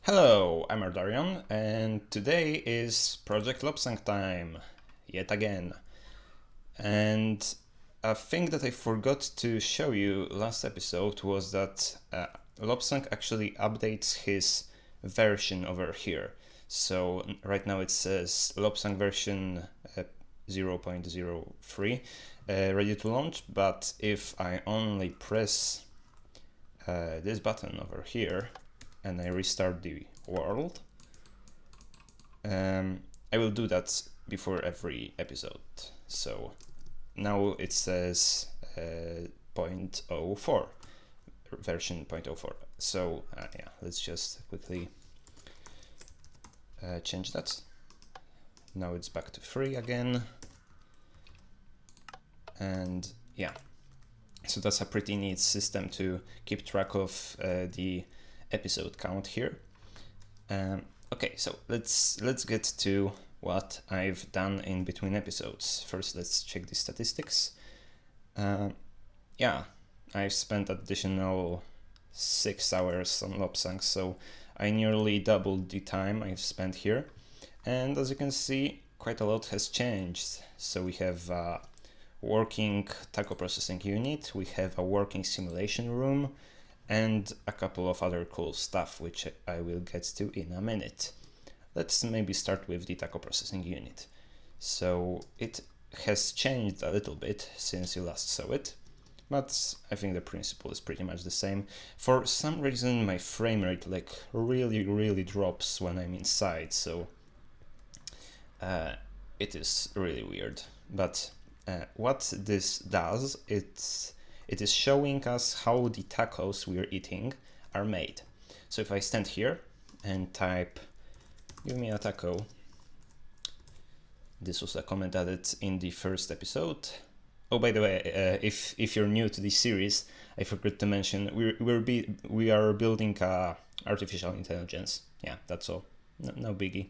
Hello, I'm Ardarion, and today is Project LOBSANG time, yet again. And a thing that I forgot to show you last episode was that LOBSANG actually updates his version over here. So right now it says LOBSANG version 0.03 ready to launch, but if I only press this button over here and I restart the world, I will do that before every episode. So now it says 0.04, version 0.04. So yeah, let's just quickly change that. Now it's back to 3 again. And yeah, so that's a pretty neat system to keep track of the episode count here. Okay, so let's get to what I've done in between episodes. First, let's check the statistics. Yeah, I've spent additional 6 hours on LOBSANG, so I nearly doubled the time I've spent here. And as you can see, quite a lot has changed. So we have a working taco processing unit, we have a working simulation room, and a couple of other cool stuff which I will get to in a minute. Let's maybe start with the taco processing unit. So it has changed a little bit since you last saw it, but I think the principle is pretty much the same. For some reason my frame rate really drops when I'm inside, so it is really weird. But what this does, it is showing us how the tacos we're eating are made. So if I stand here and type, give me a taco. This was a comment added in the first episode. Oh, by the way, if you're new to this series, I forgot to mention we are building artificial intelligence. Yeah, that's all. No biggie.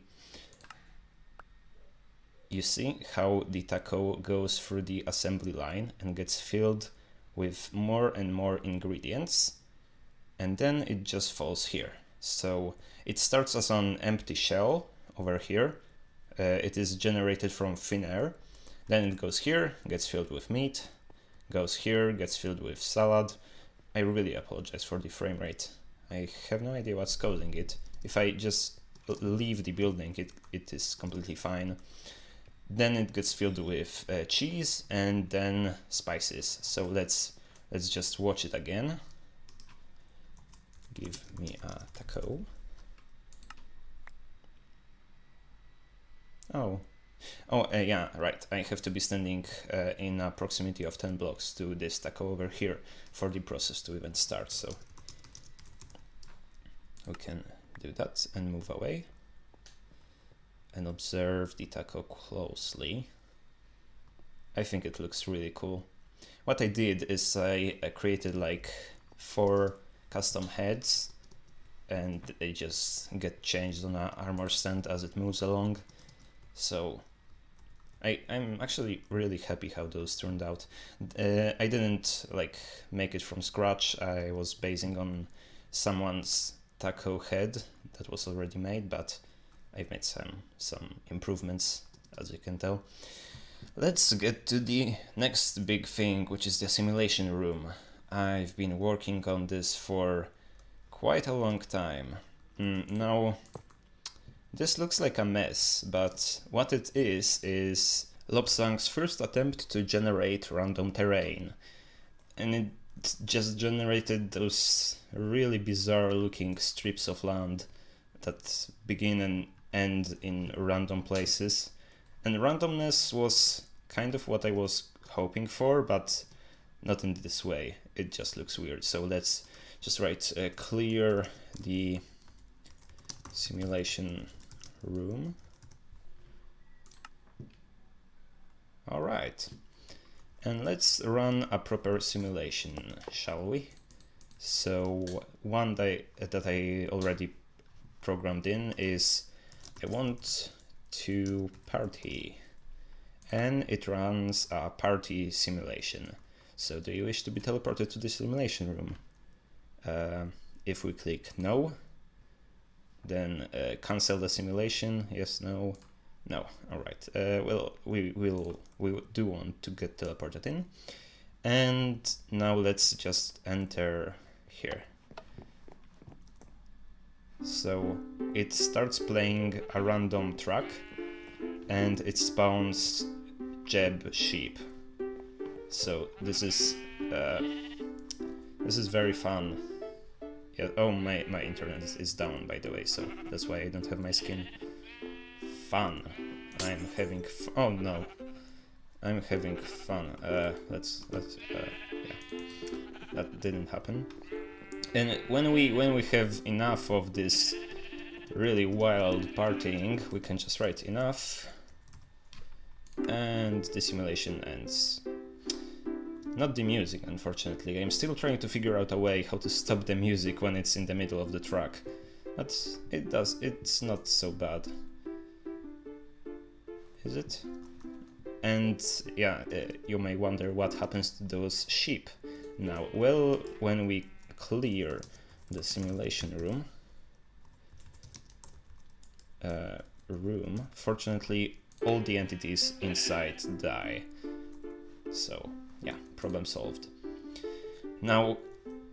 You see how the taco goes through the assembly line and gets filled with more and more ingredients, and then it just falls here. So it starts as an empty shell over here. It is generated from thin air. Then it goes here, gets filled with meat, goes here, gets filled with salad. I really apologize for the frame rate. I have no idea what's causing it. If I just leave the building, it is completely fine. Then it gets filled with cheese and then spices. So let's just watch it again. Give me a taco. Yeah, right. I have to be standing in a proximity of 10 blocks to this taco over here for the process to even start. So we can do that and move away and observe the taco closely. I think it looks really cool. What I did is I created like 4 custom heads, and they just get changed on an armor stand as it moves along. So I'm actually really happy how those turned out. I didn't like make it from scratch. I was basing on someone's taco head that was already made, but I've made some improvements, as you can tell. Let's get to the next big thing, which is the simulation room. I've been working on this for quite a long time. Now, this looks like a mess, but what it is LOBSANG's first attempt to generate random terrain. And it just generated those really bizarre looking strips of land that begin and end in random places. And randomness was kind of what I was hoping for, but not in this way. It just looks weird. So let's just write clear the simulation room. All right. And let's run a proper simulation, shall we? So one that I already programmed in is I want to party, and it runs a party simulation. So do you wish to be teleported to the simulation room? If we click no, then cancel the simulation. Yes, no, no. All right. Well, we do want to get teleported in, and now let's just enter here. So it starts playing a random track, and it spawns Jeb sheep. So this is very fun. Yeah. Oh, my internet is down, by the way, so that's why I don't have my skin. Fun. I'm having. Oh no, I'm having fun. Let's yeah. That didn't happen. And when we have enough of this really wild partying, we can just write enough, and the simulation ends. Not the music, unfortunately. I'm still trying to figure out a way how to stop the music when it's in the middle of the track. But it's not so bad. Is it? And yeah, you may wonder what happens to those sheep now. Well, when we clear the simulation room, fortunately all the entities inside die. So yeah, problem solved. Now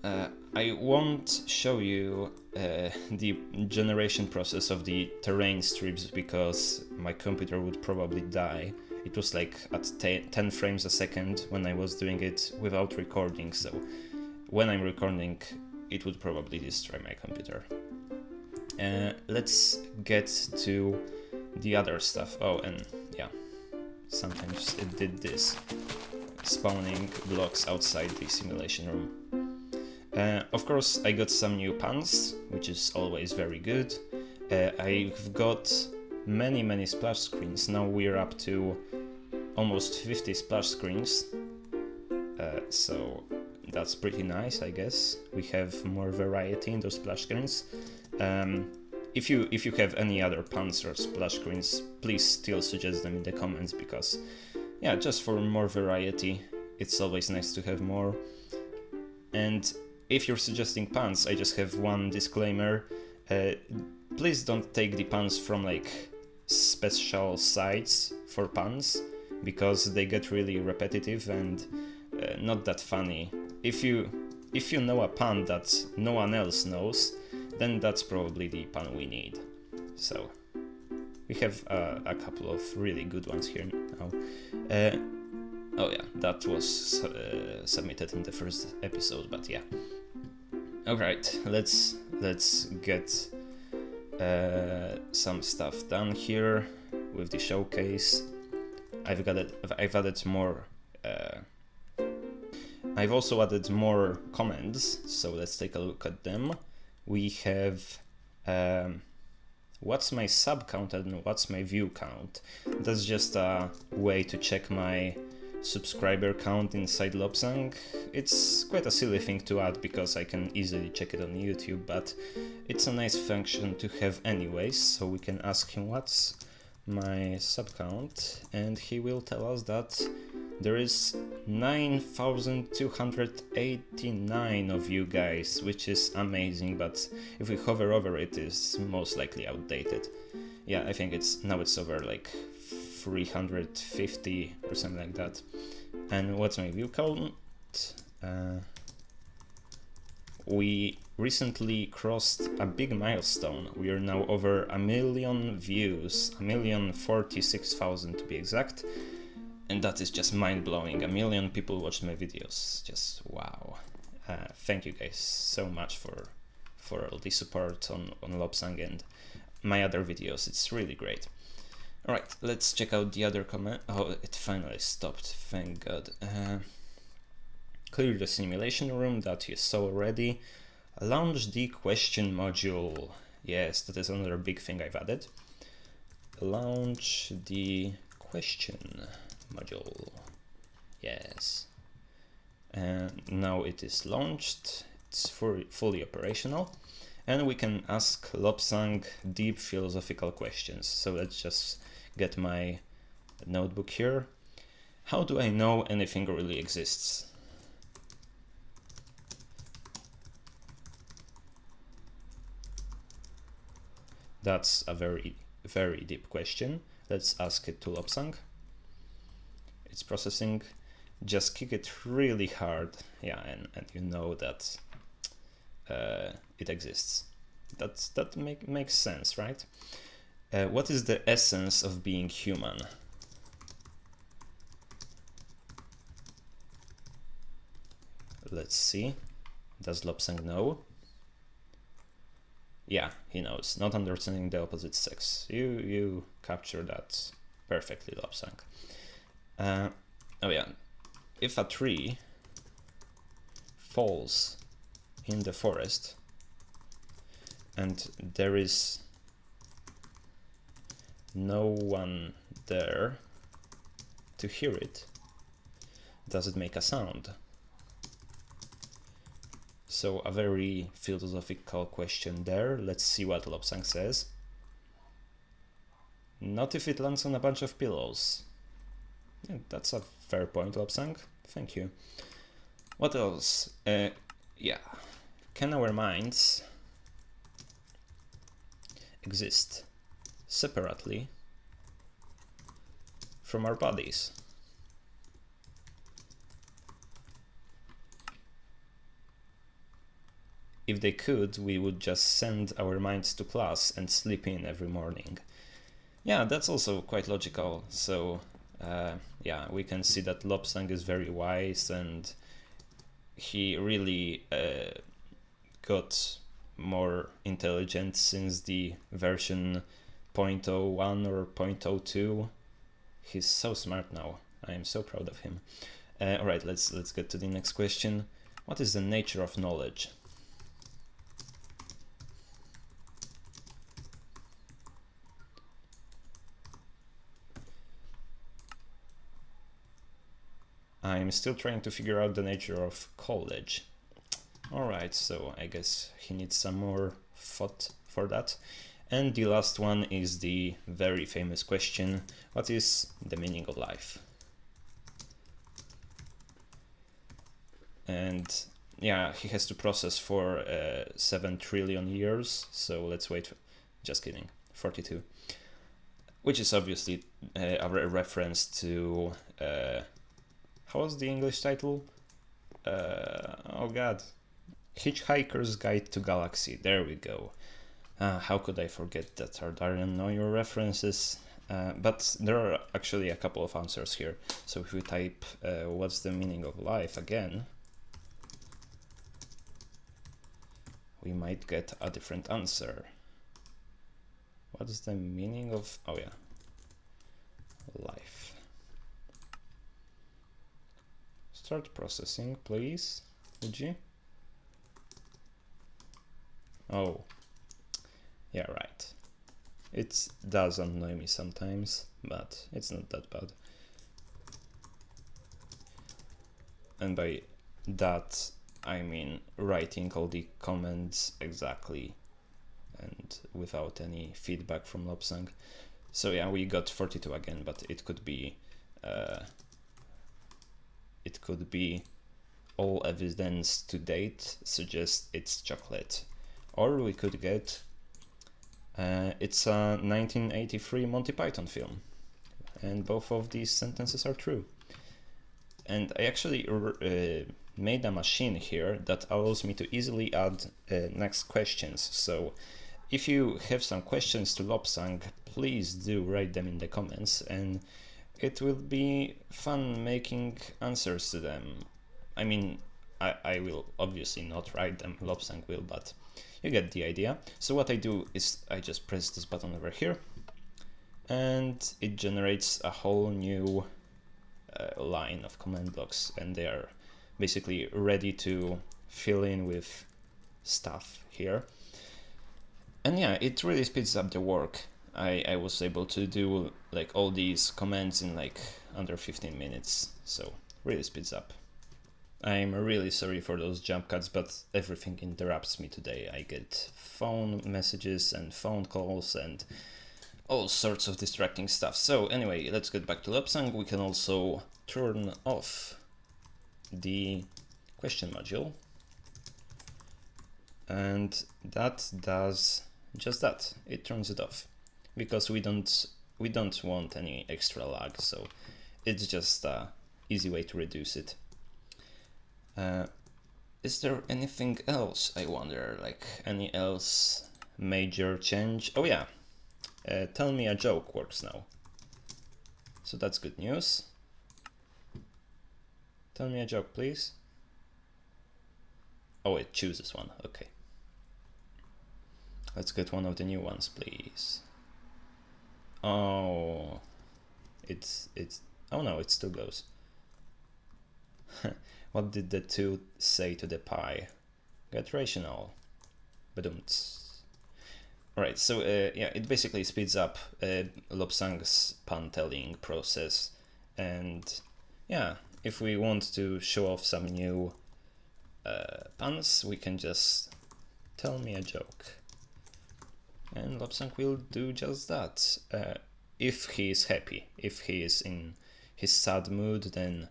I won't show you the generation process of the terrain strips because my computer would probably die. It was like at 10 frames a second when I was doing it without recording, so when I'm recording it would probably destroy my computer. Let's get to the other stuff. Oh, and yeah, sometimes it did this, spawning blocks outside the simulation room. Of course, I got some new pans, which is always very good. I've got many splash screens. Now we're up to almost 50 splash screens, so that's pretty nice, I guess. We have more variety in those splash screens. If you have any other pans or splash screens, please still suggest them in the comments, because yeah, just for more variety, it's always nice to have more. And if you're suggesting pans, I just have one disclaimer. Please don't take the pans from like special sites for pans, because they get really repetitive and not that funny. If you know a pan that no one else knows, then that's probably the pan we need. So we have a couple of really good ones here now. Oh yeah, that was submitted in the first episode, but yeah. Alright, let's get some stuff done here with the showcase. I've added more. I've also added more comments, so let's take a look at them. We have what's my sub count and what's my view count. That's just a way to check my subscriber count inside LOBSANG. It's quite a silly thing to add because I can easily check it on YouTube, but it's a nice function to have anyways, so we can ask him what's my sub count, and he will tell us that there is 9,289 of you guys, which is amazing, but if we hover over it, it's most likely outdated. Yeah, I think it's over like 350 or something like that. And what's my view count? We recently crossed a big milestone. We are now over 1 million views, 1,046,000 to be exact. And that is just mind-blowing. 1 million people watched my videos. Just wow. Thank you guys so much for all the support on LOBSANG and my other videos. It's really great. Alright, let's check out the other comment. Oh, it finally stopped, thank God. Clear the simulation room, that you saw already. Launch the question module. Yes, that is another big thing I've added. Launch the question module. Yes. And now it is launched. It's fully operational. And we can ask LOBSANG deep philosophical questions. So let's just get my notebook here. How do I know anything really exists? That's a very, very deep question. Let's ask it to LOBSANG. It's processing. Just kick it really hard. Yeah, and you know that it exists. That makes sense, right? What is the essence of being human? Let's see. Does LOBSANG know? Yeah, he knows. Not understanding the opposite sex. You capture that perfectly, LOBSANG. Oh yeah. If a tree falls in the forest and there is no one there to hear it, does it make a sound? So a very philosophical question there. Let's see what LOBSANG says. Not if it lands on a bunch of pillows. Yeah, that's a fair point, LOBSANG. Thank you. What else? Yeah. Can our minds exist separately from our bodies? If they could, we would just send our minds to class and sleep in every morning. Yeah, that's also quite logical. So yeah, we can see that LOBSANG is very wise, and he really got more intelligent since the version 0.01 or 0.02. He's so smart now. I am so proud of him. All right, let's get to the next question. What is the nature of knowledge? I'm still trying to figure out the nature of college. Alright, so I guess he needs some more thought for that. And the last one is the very famous question: what is the meaning of life? And yeah, he has to process for 7 trillion years, so let's wait. Just kidding, 42. Which is obviously a reference to how was the English title? Oh god. Hitchhiker's Guide to Galaxy. There we go. How could I forget that? Ardarian, know your references. But there are actually a couple of answers here. So if we type what's the meaning of life again, we might get a different answer. What is the meaning of, oh yeah, life? Start processing, please, would you? Oh, yeah, right. It does annoy me sometimes, but it's not that bad. And by that, I mean writing all the comments exactly and without any feedback from LOBSANG. So yeah, we got 42 again, but it could be all evidence to date suggests it's chocolate. Or we could get it's a 1983 Monty Python film, and both of these sentences are true. And I actually made a machine here that allows me to easily add next questions. So if you have some questions to LOBSANG, please do write them in the comments, and it will be fun making answers to them. I mean, I will obviously not write them, LOBSANG will, but you get the idea. So what I do is I just press this button over here, and it generates a whole new line of command blocks, and they are basically ready to fill in with stuff here. And yeah, it really speeds up the work. I was able to do like all these commands in like under 15 minutes, so really speeds up. I'm really sorry for those jump cuts, but everything interrupts me today. I get phone messages and phone calls and all sorts of distracting stuff. So anyway, let's get back to LOBSANG. We can also turn off the question module, and that does just that, it turns it off, because we don't want any extra lag, so it's just a easy way to reduce it. Is there anything else, I wonder, like any else major change? Oh yeah, tell me a joke works now, so that's good news. Tell me a joke, please. Oh, it chooses one, okay. Let's get one of the new ones, please. Oh, oh no, it still goes. What did the 2 say to the pi? Get rational. Badumts. Alright, so yeah, it basically speeds up LOBSANG's pun telling process, and yeah, if we want to show off some new puns, we can just tell me a joke. And LOBSANG will do just that. If he is happy. If he is in his sad mood, then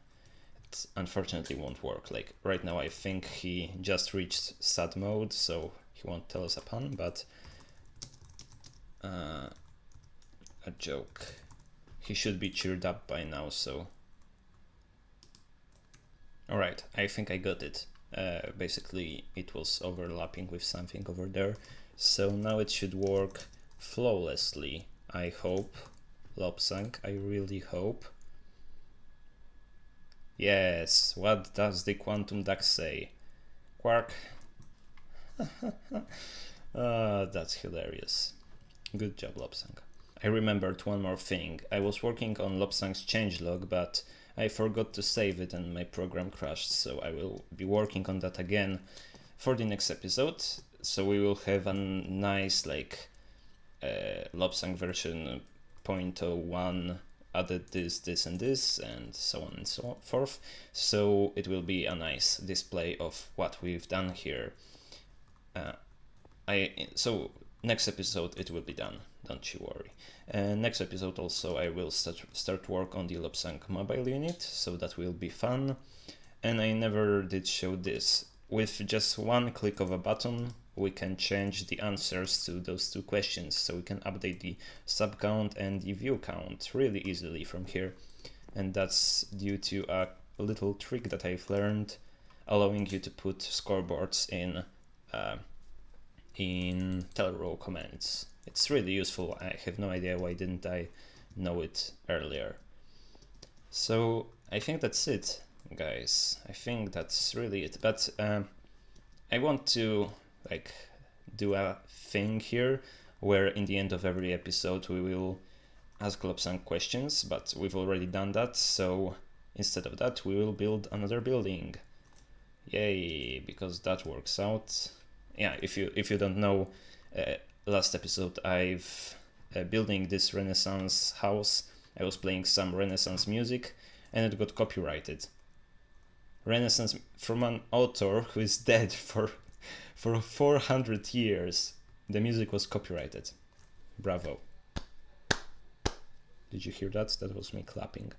it unfortunately won't work. Like right now I think he just reached sad mode, so he won't tell us a pun, but a joke. He should be cheered up by now, so... Alright, I think I got it. Basically it was overlapping with something over there. So now it should work flawlessly, I hope. LOBSANG, I really hope. Yes, what does the quantum duck say? Quark. That's hilarious. Good job, LOBSANG. I remembered one more thing. I was working on LOBSANG's changelog, but I forgot to save it and my program crashed, so I will be working on that again for the next episode. So we will have a nice like LOBSANG version 0.01 added this and this and so on and so forth. So it will be a nice display of what we've done here. So next episode it will be done, don't you worry. Next episode also I will start work on the LOBSANG mobile unit, so that will be fun. And I never did show this. With just one click of a button, we can change the answers to those 2 questions, so we can update the sub count and the view count really easily from here. And that's due to a little trick that I've learned, allowing you to put scoreboards in tell row commands. It's really useful. I have no idea why didn't I know it earlier. So I think that's it, guys. I think that's really it. But I want to like do a thing here where in the end of every episode we will ask LOBSANG questions, but we've already done that, so instead of that we will build another building. Yay, because that works out. Yeah, if you don't know, last episode I've building this Renaissance house. I was playing some Renaissance music and it got copyrighted. Renaissance from an author who is dead for 400 years. The music was copyrighted. Bravo. Did you hear that? That was me clapping.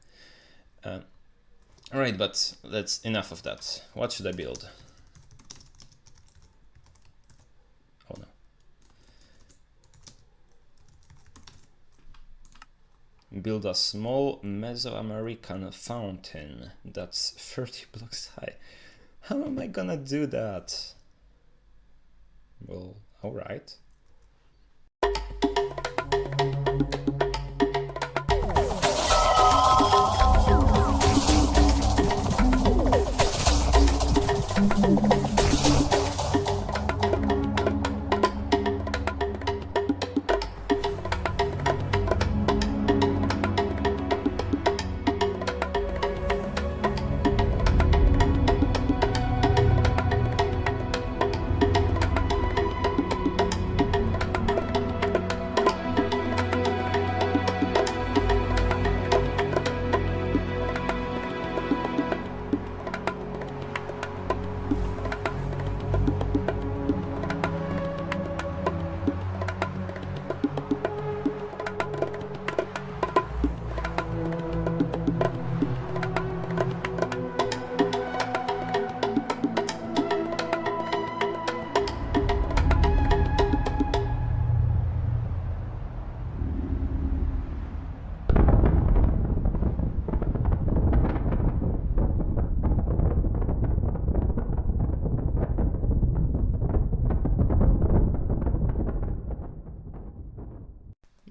Alright, but that's enough of that. What should I build? Oh no. Build a small Mesoamerican fountain that's 30 blocks high. How am I gonna do that? Well, alright.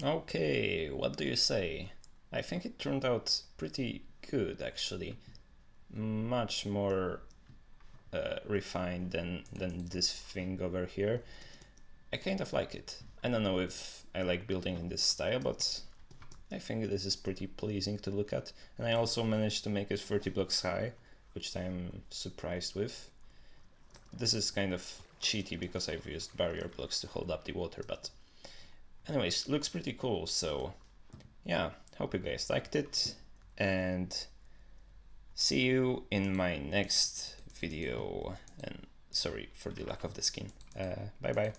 Okay, what do you say? I think it turned out pretty good, actually. Much more refined than this thing over here. I kind of like it. I don't know if I like building in this style, but I think this is pretty pleasing to look at. And I also managed to make it 30 blocks high, which I'm surprised with. This is kind of cheaty because I've used barrier blocks to hold up the water, but anyways, looks pretty cool. So yeah, hope you guys liked it, and see you in my next video. And sorry for the lack of the skin. Bye bye.